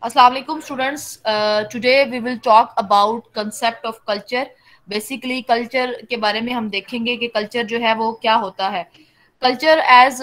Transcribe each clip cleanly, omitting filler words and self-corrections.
अस्सलाम वालेकुम students, today we will talk about concept of culture. Basically culture के बारे में हम देखेंगे कि कल्चर जो है वो क्या होता है। Culture as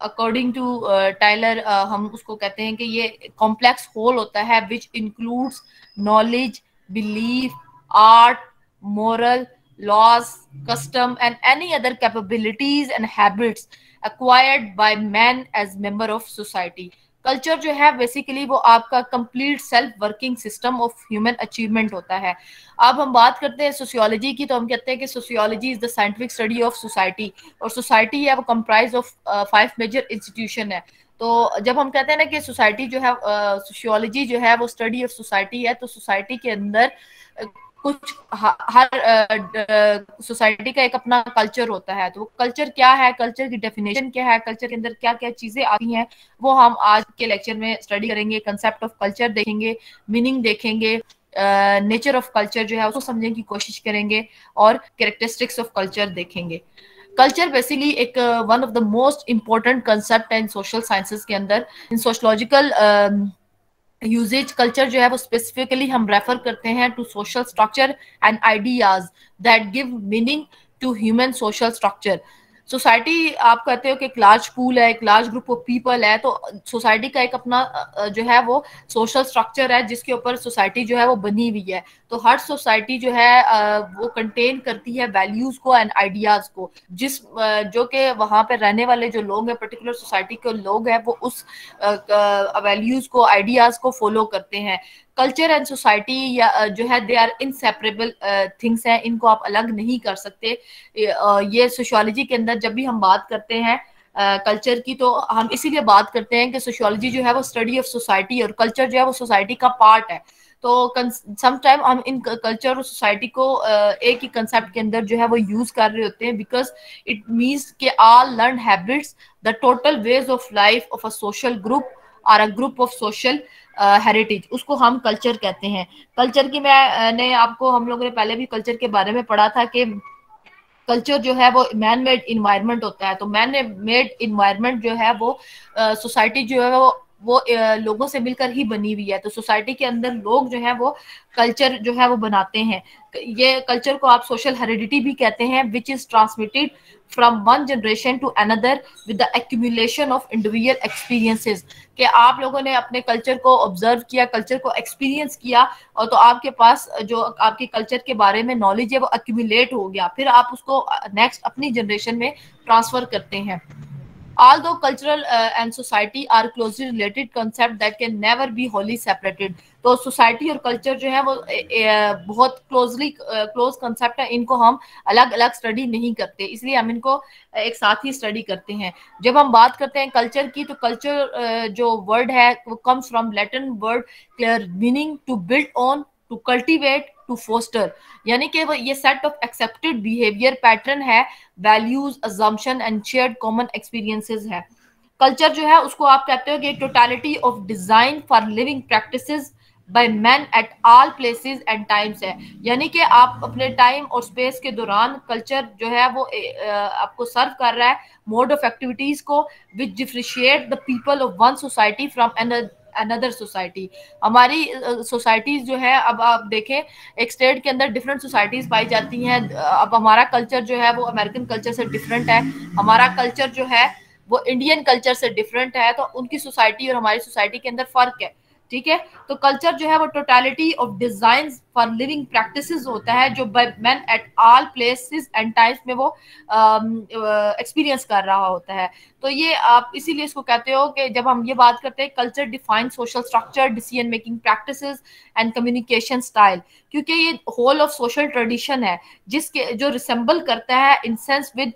according to Tylor हम उसको कहते हैं कि ये कॉम्प्लेक्स होल होता है which includes knowledge, belief, art, moral, laws, custom and any other capabilities and habits acquired by man as member of society. Culture जो है बेसिकली वो आपका complete self working system of human achievement होता है। अब हम बात करते हैं सोशियोलॉजी की, तो हम कहते हैं कि sociology is the scientific study of society, और सोसाइटी है वो कंप्राइज ऑफ 5 मेजर इंस्टीट्यूशन है। तो जब हम कहते हैं ना कि सोसाइटी जो है, सोशियोलॉजी जो है वो स्टडी ऑफ सोसाइटी है, तो सोसाइटी के अंदर कुछ हर सोसाइटी का एक अपना कल्चर होता है। तो कल्चर क्या है, कल्चर की डेफिनेशन क्या है, कल्चर के अंदर क्या क्या चीजें आती हैं, वो हम आज के लेक्चर में स्टडी करेंगे। कंसेप्ट ऑफ कल्चर देखेंगे, मीनिंग देखेंगे, नेचर ऑफ कल्चर जो है उसको समझने की कोशिश करेंगे, और कैरेक्टरिस्टिक्स ऑफ कल्चर देखेंगे। कल्चर बेसिकली एक one of the most important concept है इन सोशल साइंसेस के अंदर। इन सोशलॉजिकल यूजेज कल्चर जो है वो स्पेसिफिकली हम रेफर करते हैं to social structure and ideas that give meaning to human social structure. Society आप कहते हो कि एक लार्ज पूल है, एक लार्ज ग्रुप ऑफ पीपल है, तो सोसाइटी का एक अपना जो है वो सोशल स्ट्रक्चर है जिसके ऊपर सोसाइटी जो है वो बनी हुई है। तो हर सोसाइटी जो है वो कंटेन करती है वैल्यूज को एंड आइडियाज को, जिस जो कि वहां पे रहने वाले जो लोग हैं, पर्टिकुलर सोसाइटी के लोग हैं, वो उस वैल्यूज को, आइडियाज को फॉलो करते हैं। कल्चर एंड सोसाइटी या जो है दे आर इनसेपरेबल थिंग्स हैं, इनको आप अलग नहीं कर सकते। ये सोशियोलॉजी के अंदर जब भी हम बात करते हैं कल्चर की, तो हम इसीलिए बात करते हैं कि सोशियोलॉजी जो है वो स्टडी ऑफ सोसाइटी, और कल्चर जो है वो सोसाइटी का पार्ट है। तो समटाइम हम इन कल्चर और सोसाइटी को एक ही कंसेप्ट के अंदर जो है वो यूज कर रहे होते हैं, बिकॉज इट मीन्स के all learn habits the total ways of life of a social group और a group of social heritage, उसको हम कल्चर कहते हैं। कल्चर की मैंने आपको, हम लोगों ने पहले भी कल्चर के बारे में पढ़ा था कि कल्चर जो है वो मैन मेड इन्वायरमेंट होता है। तो मैन मेड इन्वायरमेंट जो है वो सोसाइटी जो है वो लोगों से मिलकर ही बनी हुई है। तो सोसाइटी के अंदर लोग जो है वो कल्चर जो है वो बनाते हैं। ये कल्चर को आप सोशल हेरिडिटी भी कहते हैं, which is transmitted from one generation to another with the accumulation of individual experiences. कि आप लोगों ने अपने कल्चर को ऑब्जर्व किया, कल्चर को एक्सपीरियंस किया, और तो आपके पास जो आपके कल्चर के बारे में नॉलेज है वो एक्यूमुलेट हो गया, फिर आप उसको नेक्स्ट अपनी जनरेशन में ट्रांसफर करते हैं। Although cultural and society are closely related concept that can never be wholly separated, तो सोसाइटी और कल्चर जो है वो बहुत क्लोज कंसेप्ट है, इनको हम अलग अलग स्टडी नहीं करते, इसलिए हम इनको एक साथ ही स्टडी करते हैं। जब हम बात करते हैं कल्चर की, तो कल्चर जो वर्ड है वो comes from Latin word clear meaning to build on, to cultivate, to foster, यानी कि वो ये set of accepted behaviour pattern है, values, assumption and shared common experiences है। कल्चर जो है उसको आप कहते हो कि totality of design for living practices by man at all places and times है, यानी कि आप अपने टाइम और स्पेस के दौरान कल्चर जो है वो आपको सर्व कर रहा है मोड ऑफ एक्टिविटीज को which differentiate the people of one society from another society. हमारी सोसाइटीज जो है, अब आप देखें एक स्टेट के अंदर डिफरेंट सोसाइटीज पाई जाती हैं। अब हमारा कल्चर जो है वो अमेरिकन कल्चर से डिफरेंट है, हमारा कल्चर जो है वो इंडियन कल्चर से डिफरेंट है, तो उनकी सोसाइटी और हमारी सोसाइटी के अंदर फर्क है। ठीक है, तो कल्चर जो है वो totality of design for living practices होता है, जो bye man at all places and times में वो एक्सपीरियंस कर रहा होता है। तो ये आप इसीलिए इसको कहते हो कि जब हम ये बात करते हैं culture define social structure, decision making practices and communication style, क्योंकि ये होल ऑफ सोशल ट्रेडिशन है जिसके जो रिसेंबल करता है इन सेंस विद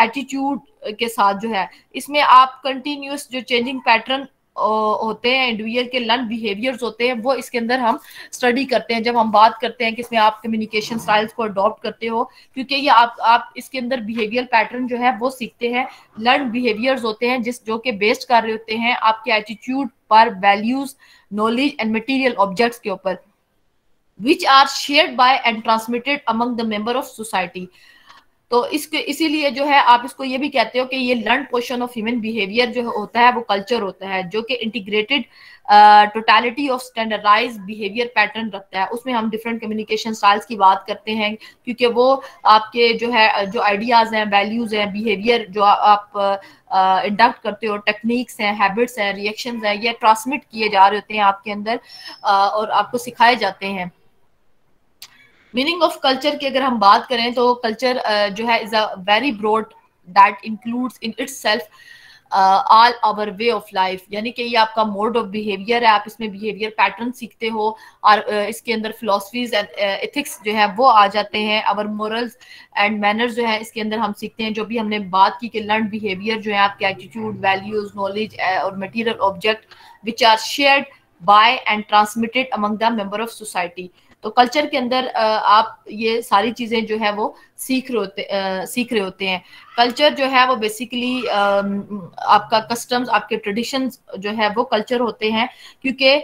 एटीट्यूड के साथ जो है। इसमें आप कंटिन्यूस जो चेंजिंग पैटर्न होते हैं, इंडिविजुअल के लर्न बिहेवियर्स होते हैं, वो इसके अंदर हम स्टडी करते हैं। जब हम बात करते हैं कि इसमें आप कम्युनिकेशन स्टाइल्स को अडॉप्ट करते हो, क्योंकि ये आप इसके अंदर बिहेवियर पैटर्न जो है वो सीखते हैं। लर्न बिहेवियर्स होते हैं जो कि बेस्ड कर रहे होते हैं आपके एटीट्यूड पर, values, knowledge and material objects के ऊपर, which are shared by and transmitted among the member of society। तो इसके इसीलिए जो है आप इसको ये भी कहते हो कि ये learn portion of human behaviour जो होता है वो कल्चर होता है, जो कि integrated totality of standardise behaviour pattern रखता है। उसमें हम डिफरेंट कम्युनिकेशन स्टाइल्स की बात करते हैं, क्योंकि वो आपके जो है जो आइडियाज हैं, वैल्यूज हैं, बिहेवियर जो आप इंडक्ट करते हो, टेक्निक्स हैं, हैबिट्स हैं, रिएक्शंस हैं, ये ट्रांसमिट किए जा रहे होते हैं आपके अंदर और आपको सिखाए जाते हैं। मीनिंग ऑफ कल्चर की अगर हम बात करें तो कल्चर जो है is a very broad that includes in itself all our way of life, यानी कि ये आपका मोड ऑफ बिहेवियर है, आप इसमें बिहेवियर पैटर्न सीखते हो और इसके अंदर फिलोसफीज एंड एथिक्स जो है वो आ जाते हैं। आवर मोरल्स एंड मैनर्स जो है इसके अंदर हम सीखते हैं, जो भी हमने बात की कि लर्न बिहेवियर जो है आपके एटीट्यूड, वैल्यूज, नॉलेज और material object which are shared by and transmitted among the member of society. तो कल्चर के अंदर आप ये सारी चीजें जो है वो सीख रहे होते हैं। कल्चर जो है वो बेसिकली आपका कस्टम्स, आपके ट्रेडिशंस जो है वो कल्चर होते हैं, क्योंकि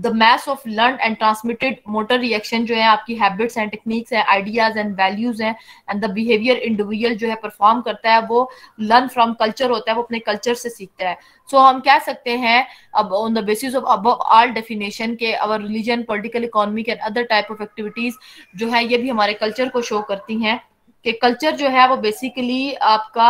the mass of learn and transmitted motor reaction जो है आपकी हैबिट्स एंड टेक्निक्स हैं, आइडियाज एंड वैल्यूज हैं, एंड द बिहेवियर इंडिविजुअल जो है परफॉर्म करता है वो लर्न फ्रॉम कल्चर होता है, वो अपने कल्चर से सीखता है। सो हम कह सकते हैं अब on the basis of above all definition के our religion, political, economic and other type of activities जो है ये भी हमारे कल्चर को शो करती हैं कि कल्चर जो है वो बेसिकली आपका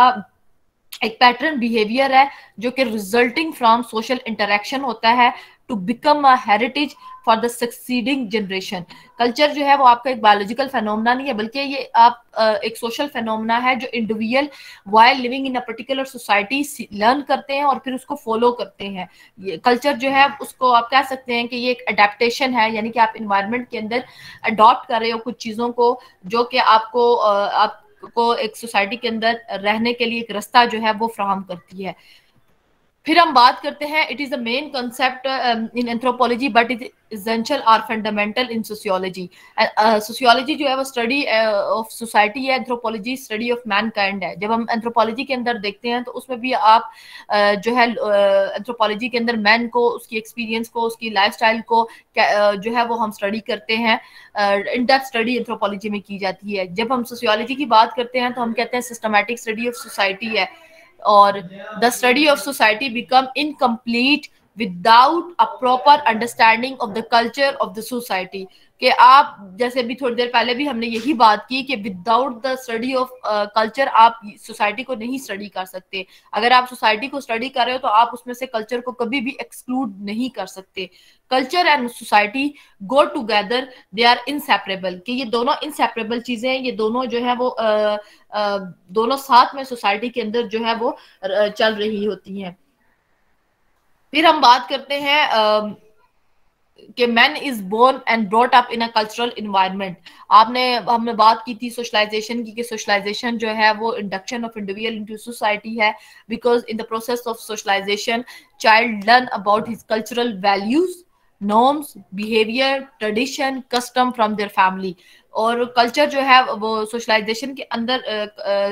एक पैटर्न बिहेवियर है जो कि रिजल्टिंग फ्रॉम सोशल इंटरेक्शन होता है to become a heritage for the succeeding generation. Culture जो है वो आपका एक बायोलॉजिकल फेनोमेना नहीं है, बल्कि ये आप एक सोशल फेनोमेना है जो individual while living in a particular society learn करते हैं और फिर उसको फॉलो करते हैं। ये कल्चर जो है उसको आप कह सकते हैं कि ये एक अडेप्टेशन है, यानी कि आप इन्वायरमेंट के अंदर अडॉप्ट कर रहे हो कुछ चीजों को जो कि आपको एक सोसाइटी के अंदर रहने के लिए एक रास्ता जो है वो फ्राहम करती है। फिर हम बात करते हैं it is the main concept in anthropology but it essential और फंडामेंटल इन सोशियोलॉजी। सोशियोलॉजी जो है वो स्टडी ऑफ सोसाइटी है, एंथ्रोपोलॉजी स्टडी ऑफ मैनकाइंड है। जब हम एंथ्रोपोलॉजी के अंदर देखते हैं तो उसमें भी आप जो है एंथ्रोपोलॉजी के अंदर मैन को, उसकी एक्सपीरियंस को, उसकी लाइफस्टाइल को जो है वो हम स्टडी करते हैं, इन डेप्थ स्टडी एंथ्रोपोलॉजी में की जाती है। जब हम सोशियोलॉजी की बात करते हैं तो हम कहते हैं सिस्टमैटिक स्टडी ऑफ सोसाइटी है, और the study of society become incomplete without a proper understanding of the culture of the society। कि आप जैसे भी थोड़ी देर पहले भी हमने यही बात की कि without the study of culture आप सोसाइटी को नहीं स्टडी कर सकते। अगर आप सोसाइटी को स्टडी कर रहे हो तो आप उसमें से कल्चर को कभी भी एक्सक्लूड नहीं कर सकते। Culture and society go together, they are inseparable, कि ये दोनों इनसेपरेबल चीजें हैं, ये दोनों जो है वो दोनों साथ में सोसाइटी के अंदर जो है वो चल रही होती हैं। फिर हम बात करते हैं कि man is born and brought up in a cultural environment. हमने बात की थी सोशलाइजेशन की, कि सोशलाइजेशन जो है वो induction of individual into society है, because in the process of socialisation child learn about his cultural values, norms, behaviour, tradition, custom from their family. और कल्चर जो है वो सोशलाइजेशन के अंदर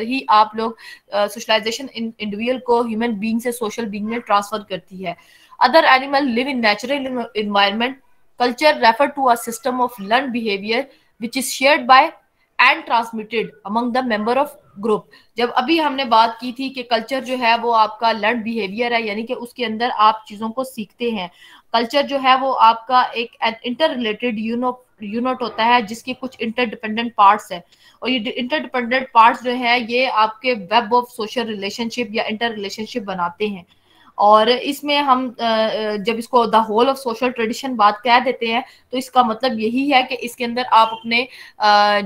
ही आप लोग सोशलाइजेशन इंडिविजुअल को ह्यूमन बीइंग से सोशल बीइंग में ट्रांसफर करती है। Other animals live in natural environment. Culture refer to a system of learned behavior which is shared by and transmitted among the member of group. जब अभी हमने बात की थी कि कल्चर जो है वो आपका लर्न बिहेवियर है, यानी कि उसके अंदर आप चीजों को सीखते हैं। कल्चर जो है वो आपका एक इंटर रिलेटेड यूनिट होता है जिसके कुछ इंटरडिपेंडेंट पार्ट्स हैं, और ये इंटरडिपेंडेंट पार्ट्स जो है ये आपके वेब ऑफ सोशल रिलेशनशिप या इंटर रिलेशनशिप बनाते हैं। और इसमें हम जब इसको the whole of social tradition बात कह देते हैं तो इसका मतलब यही है कि इसके अंदर आप अपने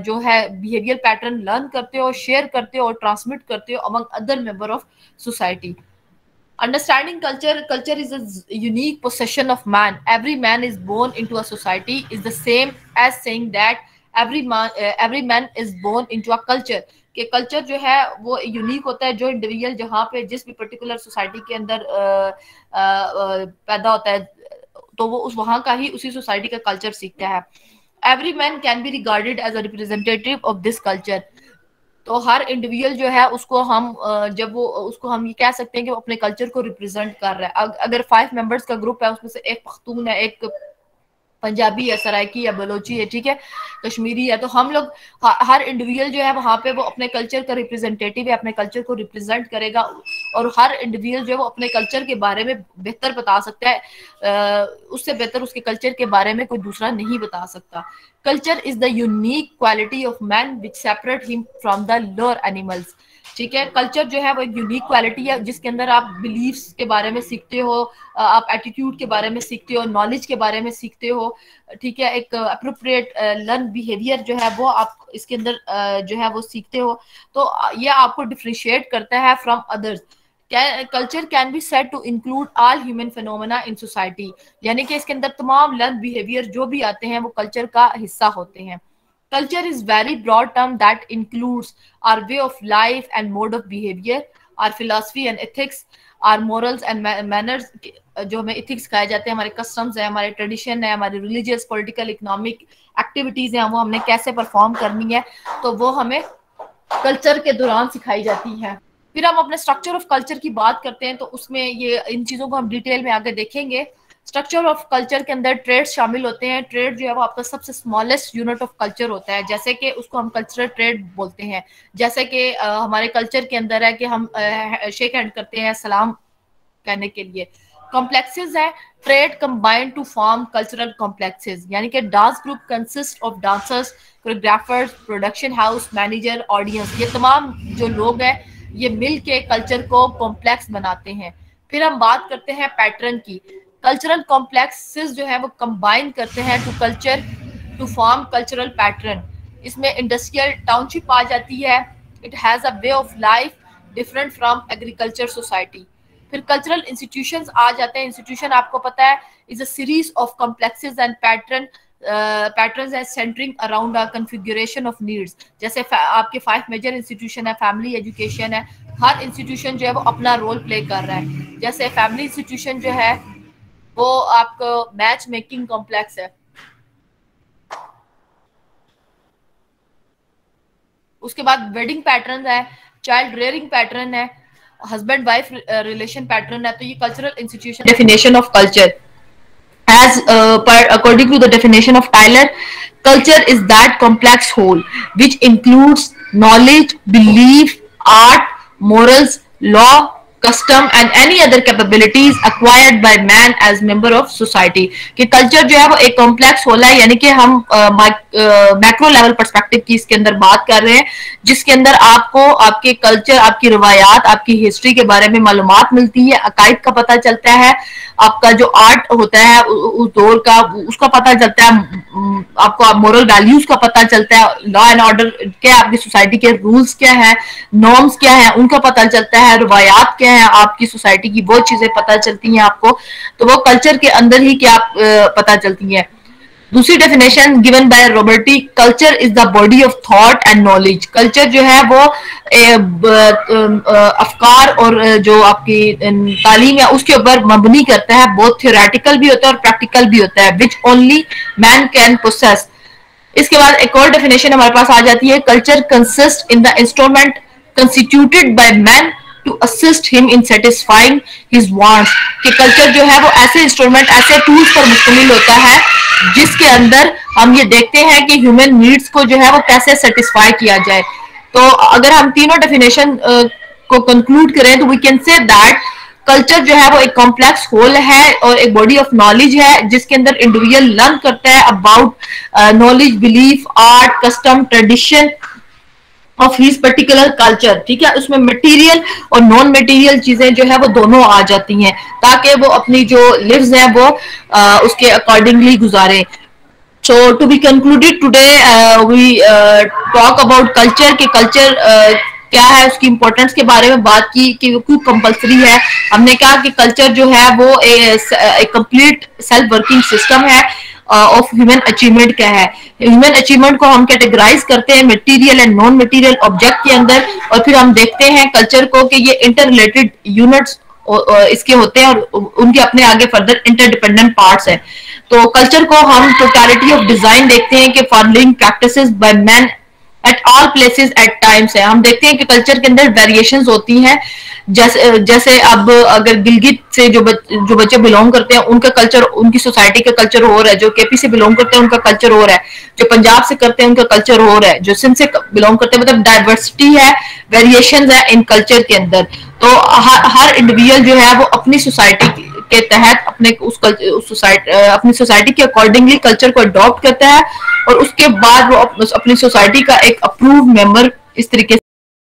जो है बिहेवियर पैटर्न लर्न करते हो, शेयर करते हो और ट्रांसमिट करते हो among other member of society. Understanding culture is a unique possession of man. Every man is born into a society is the same as saying that every man is born into a culture। कि culture जो है वो unique होता है, जो individual जहाँ पे जिस भी पर्टिकुलर सोसाइटी के अंदर पैदा होता है तो वो वहाँ का ही उसी सोसाइटी का कल्चर सीखता है। Every man can be regarded as a representative of this culture. तो हर इंडिविजुअल जो है उसको हम जब वो उसको हम ये कह सकते हैं कि वो अपने कल्चर को रिप्रेजेंट कर रहा है। अगर 5 मेंबर्स का ग्रुप है उसमें से एक पख्तून है, एक पंजाबी है, सराइकी है, बलोची है, ठीक है, कश्मीरी है, तो हम लोग हर इंडिविजुअल जो है वहां पे वो अपने कल्चर का रिप्रेजेंटेटिव है, अपने कल्चर को रिप्रेजेंट करेगा, और हर इंडिविजुअल जो है वो अपने कल्चर के बारे में बेहतर बता सकता है, उससे बेहतर उसके कल्चर के बारे में कोई दूसरा नहीं बता सकता। Culture is the unique quality of man which separate him from the lower animals. ठीक है, कल्चर जो है वो एक यूनिक क्वालिटी है जिसके अंदर आप बिलीफ्स के बारे में सीखते हो, आप एटीट्यूड के बारे में सीखते हो, नॉलेज के बारे में सीखते हो, ठीक है, एक अप्रोप्रिएट लर्न बिहेवियर जो है वो आप इसके अंदर जो है वो सीखते हो, तो ये आपको डिफरेंशिएट करता है from others. Culture can be said to include all human phenomena in society, यानी कि इसके अंदर तमाम लर्न बिहेवियर जो भी आते हैं वो कल्चर का हिस्सा होते हैं। Culture is very broad term that includes our way of life and mode of behavior, our philosophy and ethics, our morals and manners, जो हमें ethics सिखाए जाते हैं, हमारे customs है, हमारे tradition है, हमारे religious, political, economic activities हैं, वो हमने कैसे perform करनी है, तो वो हमें culture के दौरान सिखाई जाती है। फिर हम अपने स्ट्रक्चर ऑफ कल्चर की बात करते हैं, तो उसमें ये इन चीजों को हम डिटेल में आगे देखेंगे। स्ट्रक्चर ऑफ कल्चर के अंदर ट्रेड्स शामिल होते हैं। ट्रेड जो है वो आपका सबसे स्मॉलेस्ट यूनिट ऑफ कल्चर होता है, जैसे कि उसको हम कल्चरल ट्रेड बोलते हैं। जैसे कि हमारे कल्चर के अंदर है कि हम शेक हैंड करते हैं सलाम कहने के लिए। कॉम्प्लेक्सेस है, trade combined to form cultural complexes, यानी कि dance group consist of dancers, choreographers, production house, manager, audience, ये तमाम जो लोग हैं ये मिल के कल्चर को कॉम्प्लेक्स बनाते हैं। फिर हम बात करते हैं पैटर्न की। कल्चरल कॉम्प्लेक्सेस जो है वो कंबाइन करते हैं to culture to form cultural pattern. इसमें इंडस्ट्रियल टाउनशिप आ जाती है। It has a way of life different from agriculture society. फिर कल्चरल इंस्टीट्यूशंस आ जाते हैं। इंस्टीट्यूशन आपको पता है is a series of complexes and patterns है centring around a configuration of needs. जैसे आपके 5 मेजर इंस्टीट्यूशन है, फैमिली, एजुकेशन है, हर इंस्टीट्यूशन जो है वो अपना रोल प्ले कर रहा है। जैसे फैमिली इंस्टीट्यूशन जो है वो आपको मैच मेकिंग कॉम्प्लेक्स है। उसके बाद वेडिंग पैटर्न है, चाइल्ड रेयरिंग पैटर्न है, हस्बैंड वाइफ रिलेशन पैटर्न है। तो ये cultural institution definition of culture as according to the definition of Tyler, culture is that complex whole which includes knowledge, belief, art, morals, law, custom and any other capabilities acquired by man as member of society। कि culture जो है वो एक complex होला है, यानी कि हम मैक्रो लेवल पर्सपेक्टिव की इसके अंदर बात कर रहे हैं, जिसके अंदर आपको आपके कल्चर, आपकी रवायात, आपकी हिस्ट्री के बारे में मालूमात मिलती है, अकायद का पता चलता है, आपका जो आर्ट होता है उस दौर का उसका पता चलता है, आपको मोरल वैल्यूज का पता चलता है, लॉ एंड ऑर्डर क्या है, आपकी सोसाइटी के रूल्स क्या है, नॉर्म्स क्या है, उनका पता चलता है, रवायात क्या है आपकी सोसाइटी की, वो चीजें पता चलती हैं आपको। तो वो कल्चर के अंदर ही क्या पता चलती हैं। दूसरी definition given by Roberty, culture is the body of thought and knowledge. Culture जो है वो अफकार और जो आपकी तालीम है उसके ऊपर मबनी करता है, बहुत थियोरेटिकल भी होता है और प्रैक्टिकल भी होता है, which only man can process. इसके बाद एक और डेफिनेशन हमारे पास आ जाती है, culture consist in the instrument constituted by man to assist him in satisfying his wants. कि कल्चर जो है वो ऐसे इंस्ट्रूमेंट, ऐसे टूल्स पर मुश्तमिल होता है जिसके अंदर हम ये देखते हैं कि ह्यूमन नीड्स को जो है वो कैसे सेटिस्फाई किया जाए। तो अगर हम तीनों डेफिनेशन को कंक्लूड करें तो we can say that culture जो है वो एक कॉम्प्लेक्स होल है और एक बॉडी ऑफ नॉलेज है जिसके अंदर इंडिविजुअल लर्न करता है about knowledge, belief, art, custom, tradition of his particular culture. ठीक है, उसमें मटेरियल और नॉन मटेरियल चीजें जो है वो दोनों आ जाती हैं ताकि वो अपनी जो लिव्स हैं वो उसके accordingly गुजारें। So to be concluded today, we talk about culture कि culture क्या है, उसकी इम्पोर्टेंस के बारे में बात की कि क्यों कंपलसरी है। हमने कहा कि कल्चर जो है वो एक कंप्लीट सेल्फ वर्किंग सिस्टम है ऑफ ह्यूमन अचीवमेंट क्या है। ह्यूमन अचीवमेंट को हम कैटेगराइज करते हैं material and non material object के अंदर, और फिर हम देखते हैं कल्चर को कि ये इंटर रिलेटेड यूनिट्स इसके होते हैं और उनके अपने आगे फर्दर इंटरडिपेंडेंट पार्ट्स हैं। तो कल्चर को हम टोटलिटी ऑफ डिजाइन देखते हैं कि for living practices by man at all places at times है। हम देखते हैं कि कल्चर के अंदर वेरिएशंस होती हैं। जैसे अब अगर गिलगित से जो बच्चे बिलोंग करते हैं उनका कल्चर, उनकी सोसाइटी का कल्चर और है, जो केपी से बिलोंग करते हैं उनका कल्चर और है, जो पंजाब से करते हैं उनका कल्चर और है, जो सिंध से बिलोंग करते हैं, मतलब डाइवर्सिटी है, वेरिएशन है इन कल्चर के अंदर। तो हर इंडिविजुअल जो है वो अपनी सोसाइटी के तहत अपने अपनी सोसाइटी के अकॉर्डिंगली कल्चर को अडॉप्ट करता है और उसके बाद वो अपनी सोसाइटी का एक अप्रूव मेंबर इस तरीके